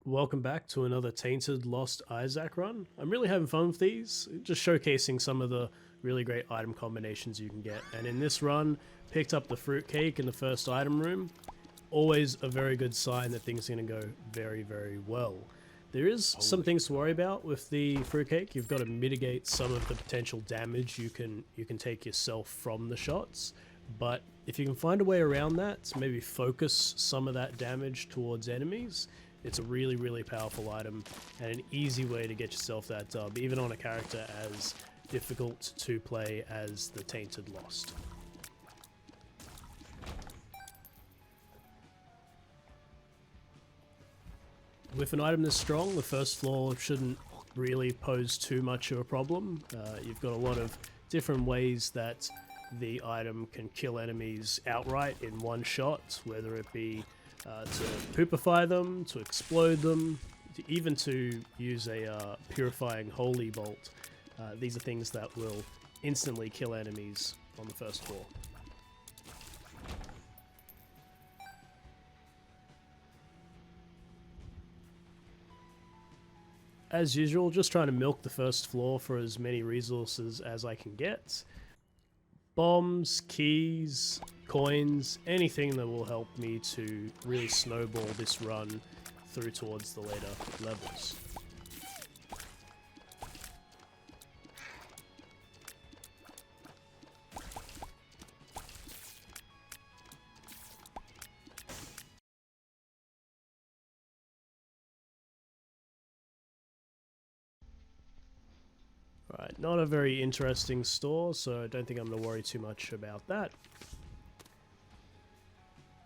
Welcome back to another Tainted Lost Isaac run. I'm really having fun with these, just showcasing some of the really great item combinations you can get. And in this run, picked up the fruitcake in the first item room. Always a very good sign that things are going to go very, very well. There is some things to worry about with the fruitcake. You've got to mitigate some of the potential damage you can take yourself from the shots. But if you can find a way around that, maybe focus some of that damage towards enemies, it's a really, really powerful item and an easy way to get yourself that dub, even on a character as difficult to play as the Tainted Lost. With an item this strong, the first floor shouldn't really pose too much of a problem. You've got a lot of different ways that the item can kill enemies outright in one shot, whether it be to poopify them, to explode them, even to use a purifying holy bolt. These are things that will instantly kill enemies on the first floor. As usual, just trying to milk the first floor for as many resources as I can get. Bombs, keys, coins, anything that will help me to really snowball this run through towards the later levels. Right, not a very interesting store, so I don't think I'm going to worry too much about that.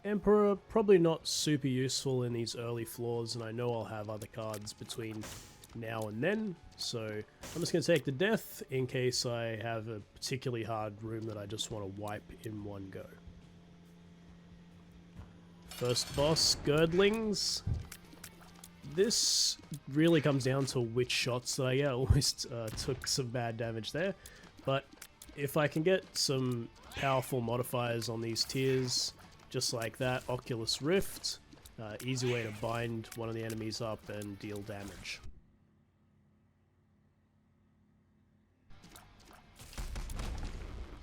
Emperor, probably not super useful in these early floors, and I know I'll have other cards between now and then, so I'm just going to take the death in case I have a particularly hard room that I just want to wipe in one go. First boss, Girdlings. This really comes down to which shots that I get. I almost took some bad damage there, but if I can get some powerful modifiers on these tiers, just like that, Oculus Rift, easy way to bind one of the enemies up and deal damage.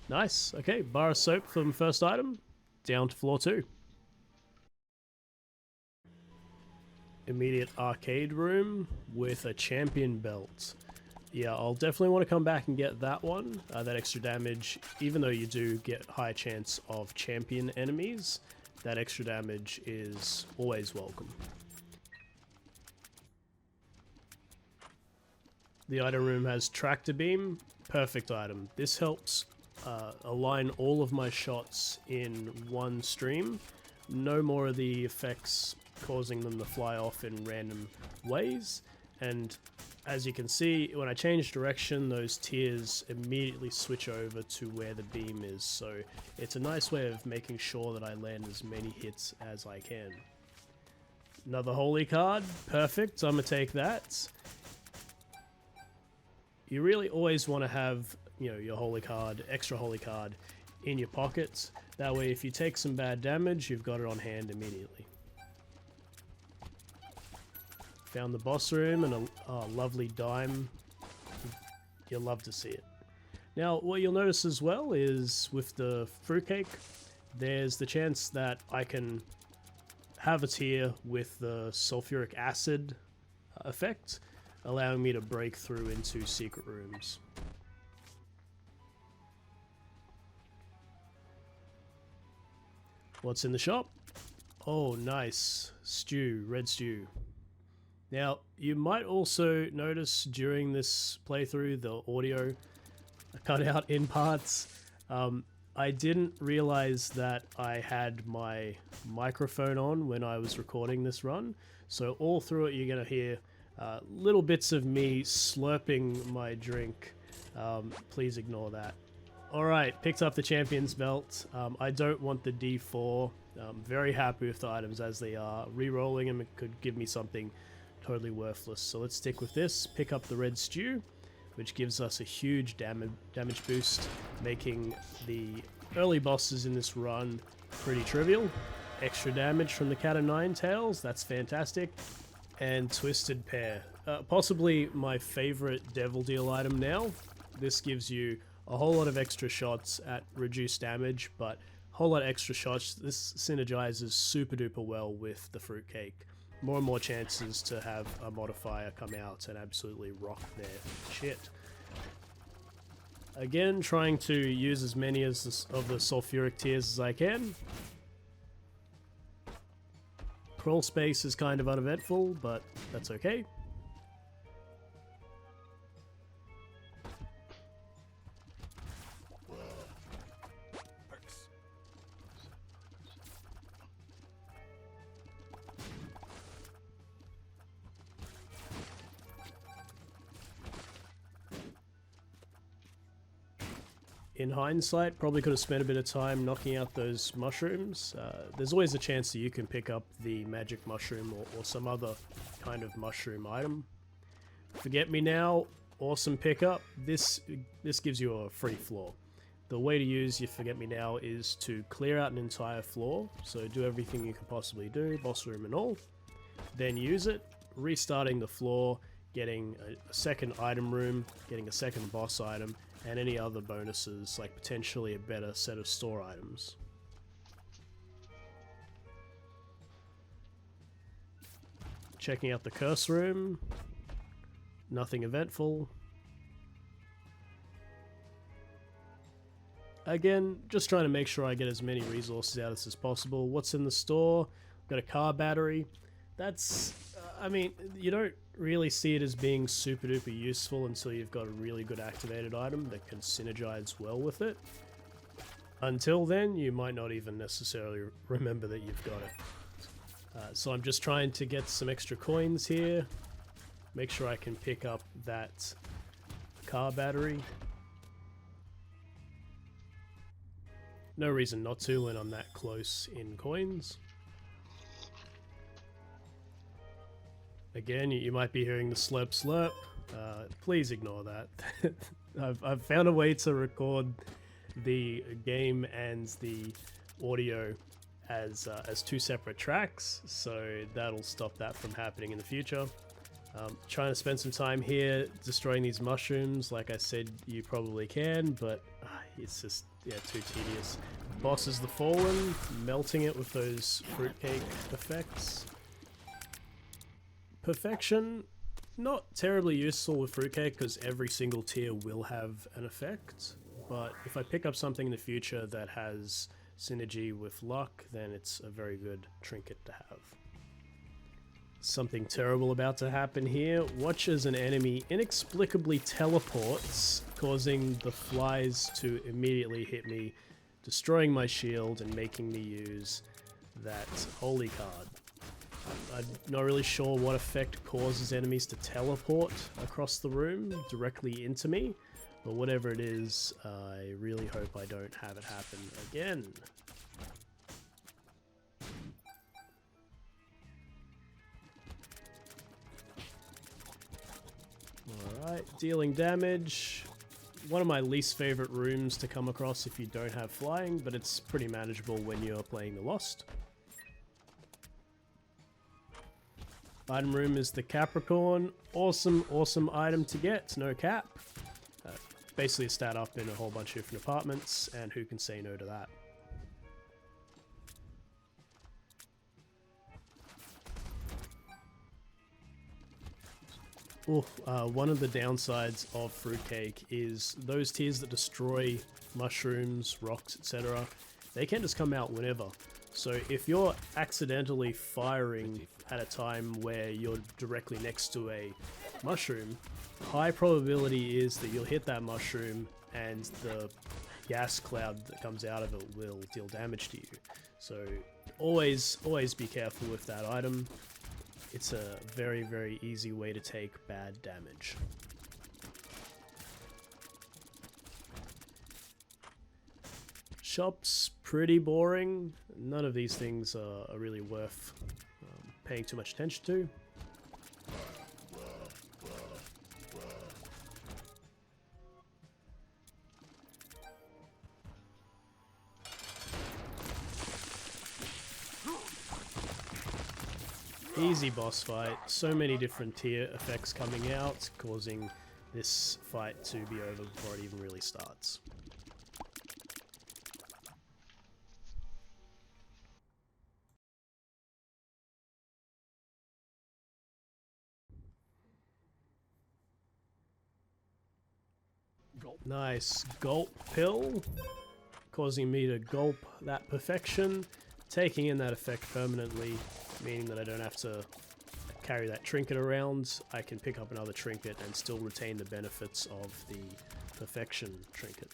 Nice, okay, bar of soap from first item, down to floor 2. Immediate arcade room with a champion belt. Yeah, I'll definitely want to come back and get that one. That extra damage, even though you do get high chance of champion enemies, that extra damage is always welcome. The item room has tractor beam, perfect item. This helps align all of my shots in one stream. No more of the effects causing them to fly off in random ways, and as you can see, when I change direction, those tiers immediately switch over to where the beam is, so it's a nice way of making sure that I land as many hits as I can. Another holy card, perfect, I'm gonna take that. You really always want to have, you know, your holy card, extra holy card in your pockets, that way if you take some bad damage, you've got it on hand immediately. Found the boss room and a lovely dime. You'll love to see it. Now, what you'll notice as well is with the fruitcake, there's the chance that I can have a tier with the sulfuric acid effect, allowing me to break through into secret rooms. What's in the shop? Oh, nice. Stew, red stew. Now, you might also notice during this playthrough the audio cut out in parts. I didn't realize that I had my microphone on when I was recording this run, so all through it you're going to hear little bits of me slurping my drink. Please ignore that. Alright, picked up the champion's belt. I don't want the D4. I'm very happy with the items as they are. Rerolling them could give me something totally worthless. So let's stick with this. Pick up the red stew, which gives us a huge damage boost, making the early bosses in this run pretty trivial. Extra damage from the cat o' nine tails, that's fantastic. and Twisted Pear. Possibly my favorite Devil Deal item now. This gives you a whole lot of extra shots at reduced damage, but a whole lot of extra shots. This synergizes super duper well with the fruitcake. More and more chances to have a modifier come out and absolutely rock their shit. Again, trying to use as many of the sulfuric tears as I can. Crawl space is kind of uneventful, but that's okay. In hindsight, probably could have spent a bit of time knocking out those mushrooms. There's always a chance that you can pick up the magic mushroom or some other kind of mushroom item. Forget Me Now, awesome pickup. This gives you a free floor. The way to use your Forget Me Now is to clear out an entire floor, so do everything you can possibly do, boss room and all. Then use it, restarting the floor, getting a second item room, getting a second boss item, and any other bonuses, like potentially a better set of store items. Checking out the curse room. Nothing eventful. Again, just trying to make sure I get as many resources out as possible. What's in the store? Got a car battery. That's, I mean, you don't really see it as being super duper useful until you've got a really good activated item that can synergize well with it. Until then, you might not even necessarily remember that you've got it. So I'm just trying to get some extra coins here. Make sure I can pick up that car battery. No reason not to when I'm that close in coins. Again, you might be hearing the slurp slurp. Please ignore that. I've found a way to record the game and the audio as two separate tracks, so that'll stop that from happening in the future. Trying to spend some time here destroying these mushrooms. Like I said, you probably can, but it's just, yeah, too tedious. Boss is the Fallen, melting it with those fruitcake effects. Perfection, not terribly useful with fruitcake because every single tier will have an effect, but if I pick up something in the future that has synergy with luck, then it's a very good trinket to have. Something terrible about to happen here. Watch as an enemy inexplicably teleports, causing the flies to immediately hit me, destroying my shield and making me use that holy card. I'm not really sure what effect causes enemies to teleport across the room directly into me, but whatever it is, I really hope I don't have it happen again. Alright, dealing damage. One of my least favorite rooms to come across if you don't have flying, but it's pretty manageable when you're playing the Lost. Item room is the Capricorn. Awesome, awesome item to get. No cap. Basically a stat up in a whole bunch of different apartments, and who can say no to that? One of the downsides of fruitcake is those tiers that destroy mushrooms, rocks, etc. They can just come out whenever. So if you're accidentally firing at a time where you're directly next to a mushroom, high probability is that you'll hit that mushroom and the gas cloud that comes out of it will deal damage to you. So always be careful with that item. It's a very, very easy way to take bad damage. Shop's pretty boring. None of these things are really worth paying too much attention to. Easy boss fight. So many different tier effects coming out, causing this fight to be over before it even really starts. Nice gulp pill, causing me to gulp that perfection, taking in that effect permanently, meaning that I don't have to carry that trinket around. I can pick up another trinket and still retain the benefits of the perfection trinket.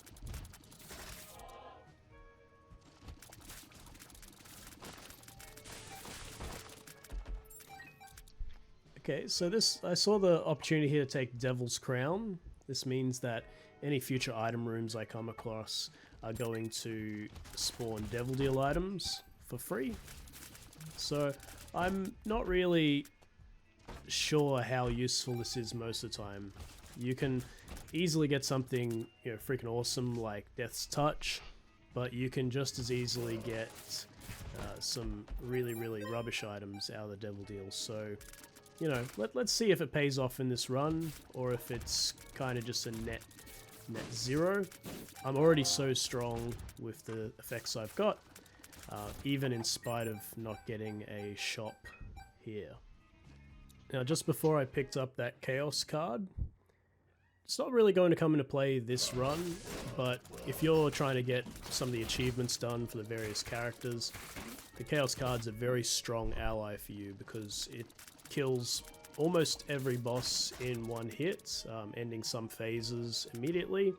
Okay, so I saw the opportunity here to take Devil's Crown. This means that any future item rooms I come across are going to spawn Devil Deal items for free. So I'm not really sure how useful this is most of the time. You can easily get something, you know, freaking awesome like Death's Touch, but you can just as easily get some really rubbish items out of the Devil Deals. So, you know, let's see if it pays off in this run, or if it's kind of just a net zero. I'm already so strong with the effects I've got, even in spite of not getting a shop here. Now, just before I picked up that Chaos card, it's not really going to come into play this run, but if you're trying to get some of the achievements done for the various characters, the Chaos card's a very strong ally for you because it kills almost every boss in one hit, ending some phases immediately.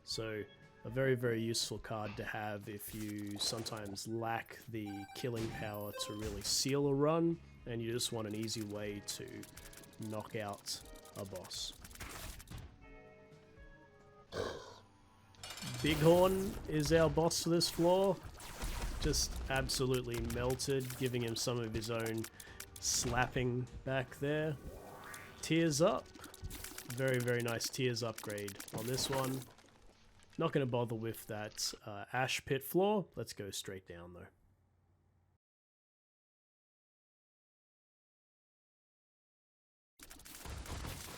So a very useful card to have if you sometimes lack the killing power to really seal a run and you just want an easy way to knock out a boss. Bighorn is our boss for this floor. Just absolutely melted, giving him some of his own slapping back there. Tears up. Very nice tears upgrade on this one. Not going to bother with that ash pit floor. Let's go straight down though.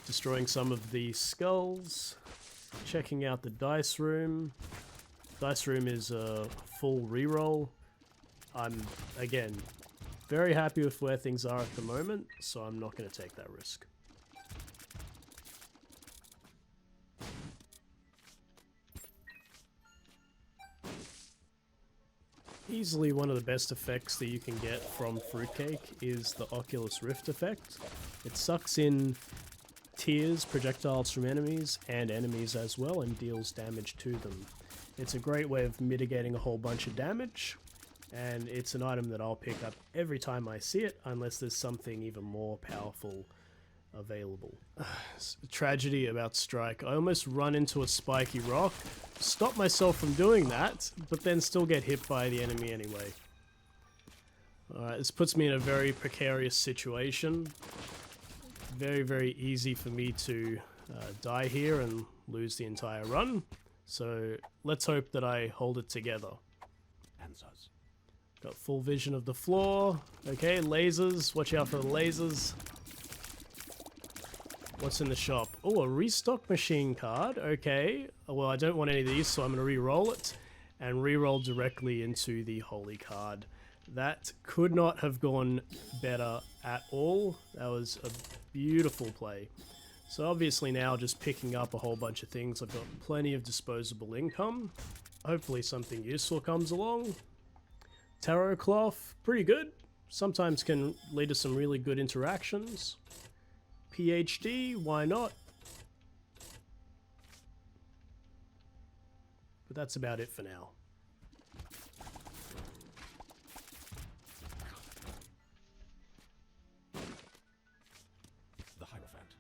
Destroying some of the skulls. Checking out the dice room. Dice room is a full reroll. I'm, again, very happy with where things are at the moment, so I'm not going to take that risk. Easily one of the best effects that you can get from Fruitcake is the Oculus Rift effect. It sucks in tears, projectiles from enemies, and enemies as well, and deals damage to them. It's a great way of mitigating a whole bunch of damage, and it's an item that I'll pick up every time I see it, unless there's something even more powerful available. Tragedy about Strike. I almost run into a spiky rock, stop myself from doing that, but then still get hit by the enemy anyway. Alright, this puts me in a very precarious situation. Very easy for me to die here and lose the entire run. So let's hope that I hold it together. Answers. Got full vision of the floor. Okay, lasers. Watch out for the lasers. What's in the shop? Oh, a restock machine card. Okay. Well, I don't want any of these, so I'm going to re-roll it. And re-roll directly into the holy card. That could not have gone better at all. That was a beautiful play. So obviously now just picking up a whole bunch of things. I've got plenty of disposable income. Hopefully something useful comes along. Tarot cloth, pretty good. Sometimes can lead to some really good interactions. PhD, why not? But that's about it for now. The Hierophant.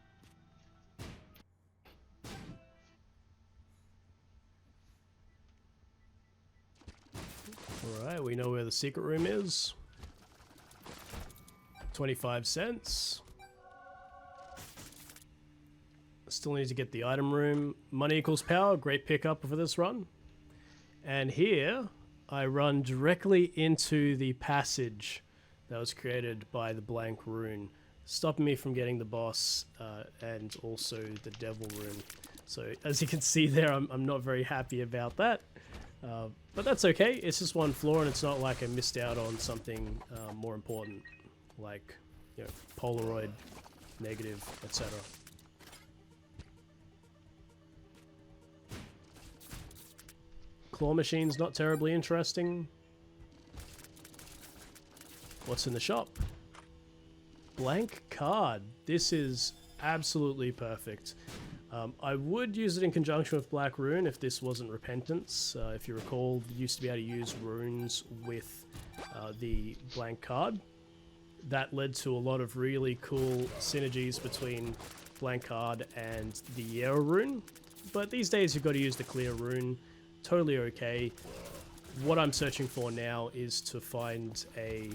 Alright, we know where the secret room is. 25 cents. Still need to get the item room. Money equals power, great pickup for this run. And here, I run directly into the passage that was created by the blank rune, stopping me from getting the boss and also the devil rune. So as you can see there, I'm not very happy about that. But that's okay, it's just one flaw and it's not like I missed out on something more important, like, you know, Polaroid, negative, etc. Claw machine's not terribly interesting. What's in the shop? Blank card. This is absolutely perfect. I would use it in conjunction with Black Rune if this wasn't Repentance. If you recall, you used to be able to use runes with the blank card. That led to a lot of really cool synergies between blank card and the Yellow rune. But these days you've got to use the clear rune. Totally okay. What I'm searching for now is to find a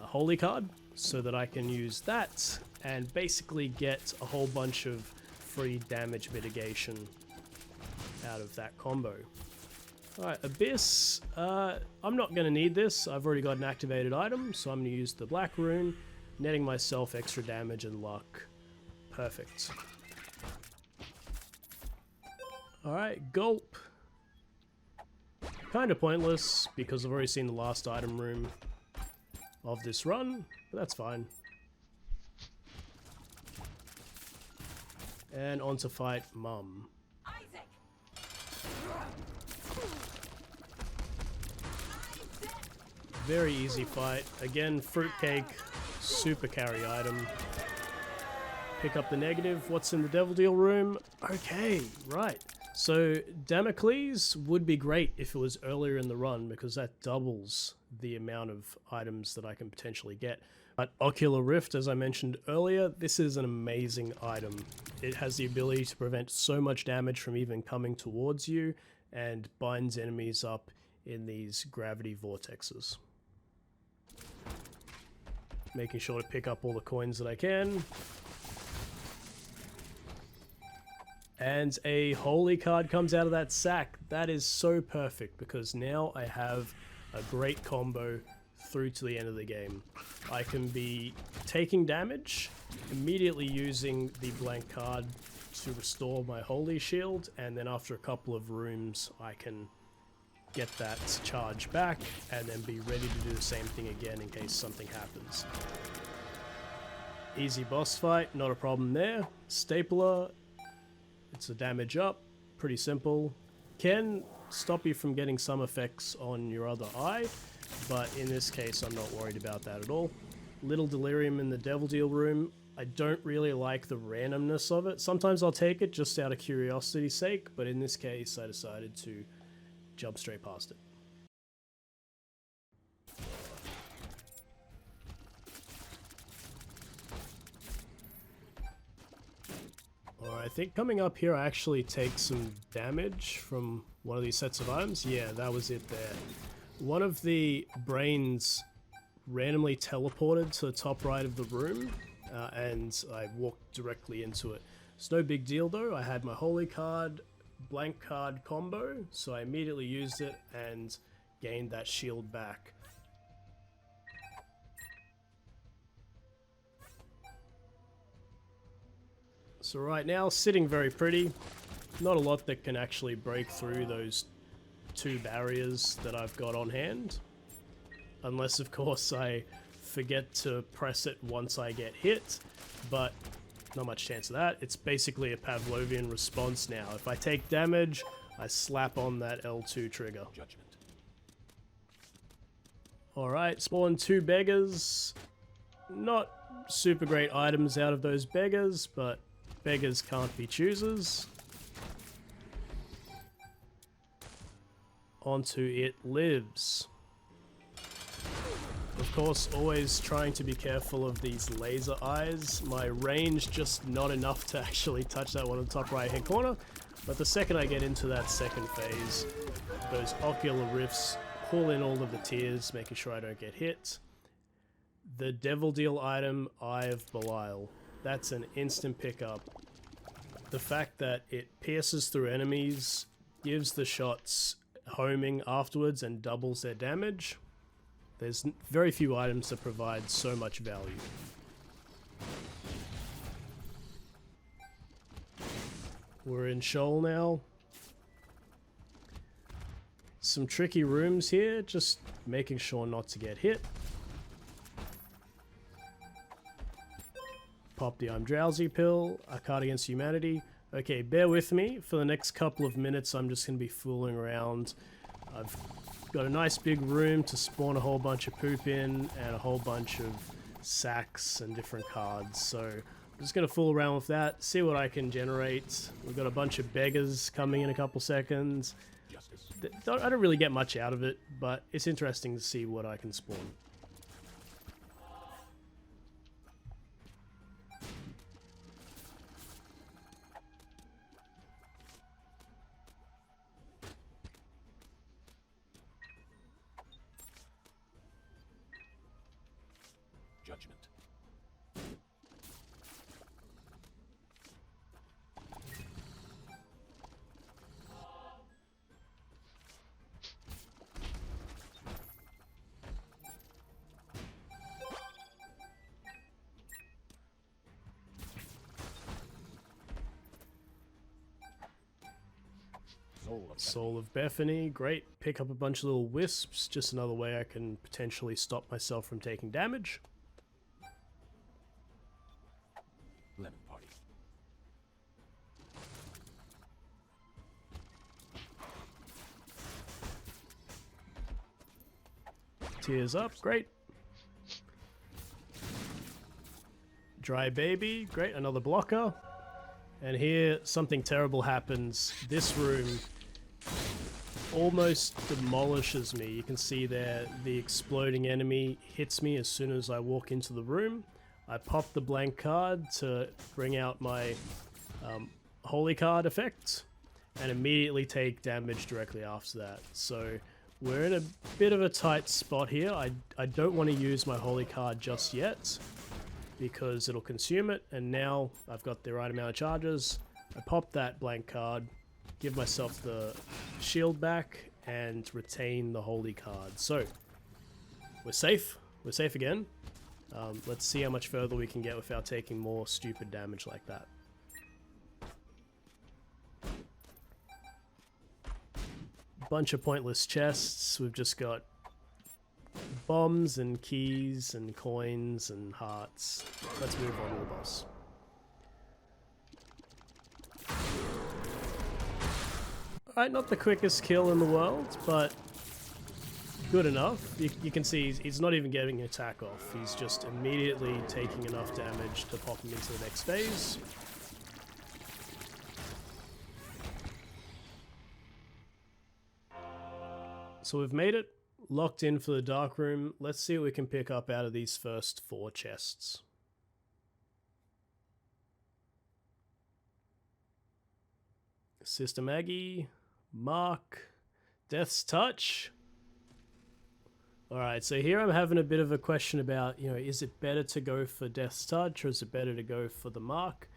holy card so that I can use that and basically get a whole bunch of free damage mitigation out of that combo. Alright, Abyss. I'm not going to need this. I've already got an activated item, so I'm going to use the Black Rune, netting myself extra damage and luck. Perfect. Alright, Gulp. Kind of pointless, because I've already seen the last item room of this run, but that's fine. And on to fight Mum. Very easy fight. Again, fruitcake, super carry item. Pick up the negative. What's in the Devil Deal room? Okay, right. So Damocles would be great if it was earlier in the run, because that doubles the amount of items that I can potentially get. But Ocular Rift, as I mentioned earlier, this is an amazing item. It has the ability to prevent so much damage from even coming towards you and binds enemies up in these gravity vortexes. Making sure to pick up all the coins that I can. And a holy card comes out of that sack. That is so perfect, because now I have a great combo through to the end of the game. I can be taking damage, immediately using the blank card to restore my holy shield, and then after a couple of rooms I can get that charge back and then be ready to do the same thing again in case something happens. Easy boss fight, not a problem there. Stapler, it's a damage up, pretty simple. Can stop you from getting some effects on your other eye, but in this case I'm not worried about that at all. Little Delirium in the Devil Deal room. I don't really like the randomness of it. Sometimes I'll take it just out of curiosity's sake, but in this case I decided to jump straight past it. Alright, I think coming up here I actually take some damage from one of these sets of items. Yeah, that was it there. One of the brains randomly teleported to the top right of the room, and I walked directly into it. It's no big deal though. I had my holy card, blank card combo, so I immediately used it and gained that shield back. So right now, sitting very pretty. Not a lot that can actually break through those two barriers that I've got on hand. Unless, of course, I forget to press it once I get hit, but not much chance of that. It's basically a Pavlovian response now. If I take damage, I slap on that L2 trigger. Judgment. Alright, spawn two beggars. Not super great items out of those beggars, but beggars can't be choosers. Onto It Lives. Of course, always trying to be careful of these laser eyes. My range just not enough to actually touch that one in the top right hand corner. But the second I get into that second phase, those ocular rifts pull in all of the tears, making sure I don't get hit. The Devil Deal item, Eye of Belial. That's an instant pickup. The fact that it pierces through enemies, gives the shots homing afterwards and doubles their damage. There's very few items that provide so much value. We're in Shoal now. Some tricky rooms here, just making sure not to get hit. Pop the I'm drowsy pill, a card against humanity. Okay, bear with me. For the next couple of minutes, I'm just going to be fooling around. I've got a nice big room to spawn a whole bunch of poop in, and a whole bunch of sacks and different cards. So I'm just going to fool around with that, see what I can generate. We've got a bunch of beggars coming in a couple seconds. I don't really get much out of it, but it's interesting to see what I can spawn. Judgment. Soul of Bethany, great. Pick up a bunch of little wisps, just another way I can potentially stop myself from taking damage. Lemon party. Tears up, great. Dry baby, great, another blocker. And here, something terrible happens. This room almost demolishes me. You can see there, the exploding enemy hits me as soon as I walk into the room. I pop the blank card to bring out my holy card effect, and immediately take damage directly after that. So we're in a bit of a tight spot here. I don't want to use my holy card just yet, because it'll consume it, and now I've got the right amount of charges. I pop that blank card, give myself the shield back, and retain the holy card. So, we're safe. We're safe again. Let's see how much further we can get without taking more stupid damage like that. Bunch of pointless chests. We've just got bombs and keys and coins and hearts. Let's move on to the boss. Alright, not the quickest kill in the world, but good enough. You can see he's not even getting an attack off. He's just immediately taking enough damage to pop him into the next phase. So we've made it. Locked in for the dark room. Let's see what we can pick up out of these first 4 chests. Sister Maggie, Mark, Death's Touch. Alright, so here I'm having a bit of a question about, is it better to go for Death's Touch or is it better to go for the Mark?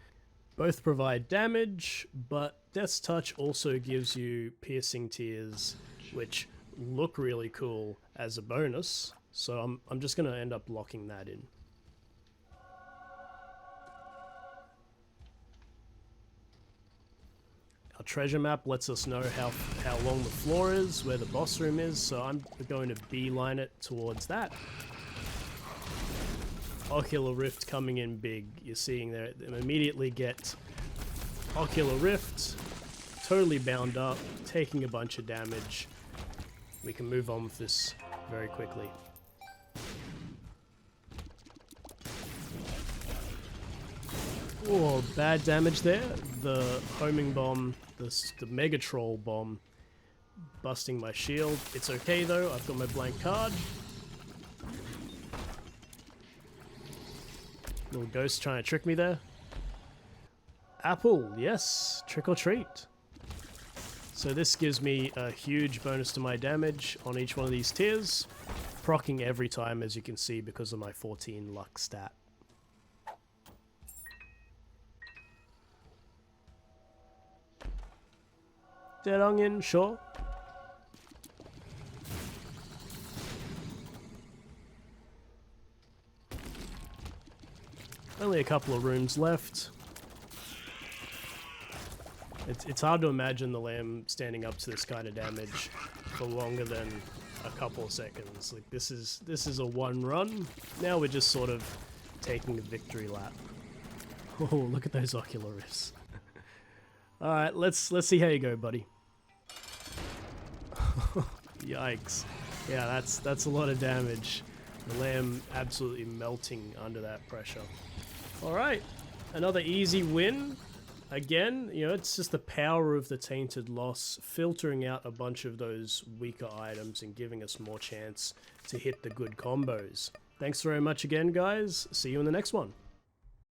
Both provide damage, but Death's Touch also gives you piercing tears, which look really cool as a bonus, so I'm just going to end up locking that in. Our treasure map lets us know how long the floor is, where the boss room is, so I'm going to beeline it towards that. Ocular Rift coming in big. You're seeing there, immediately get Ocular Rift, totally bound up, taking a bunch of damage. We can move on with this very quickly. Oh, bad damage there. The homing bomb, the Mega Troll bomb, busting my shield. It's okay though, I've got my blank card. Little ghost trying to trick me there. Apple, yes, trick or treat. So this gives me a huge bonus to my damage on each one of these tiers, proccing every time, as you can see, because of my 14 luck stat. Dead onion, sure. Only a couple of rooms left. It's hard to imagine the lamb standing up to this kind of damage for longer than a couple of seconds. Like this is a one run. Now we're just sort of taking a victory lap. Oh, look at those ocular rifts. All right, let's see how you go, buddy. Yikes! Yeah, that's a lot of damage. The lamb absolutely melting under that pressure. All right, another easy win. Again, you know, it's just the power of the Tainted Lost filtering out a bunch of those weaker items and giving us more chance to hit the good combos. Thanks very much again, guys. See you in the next one.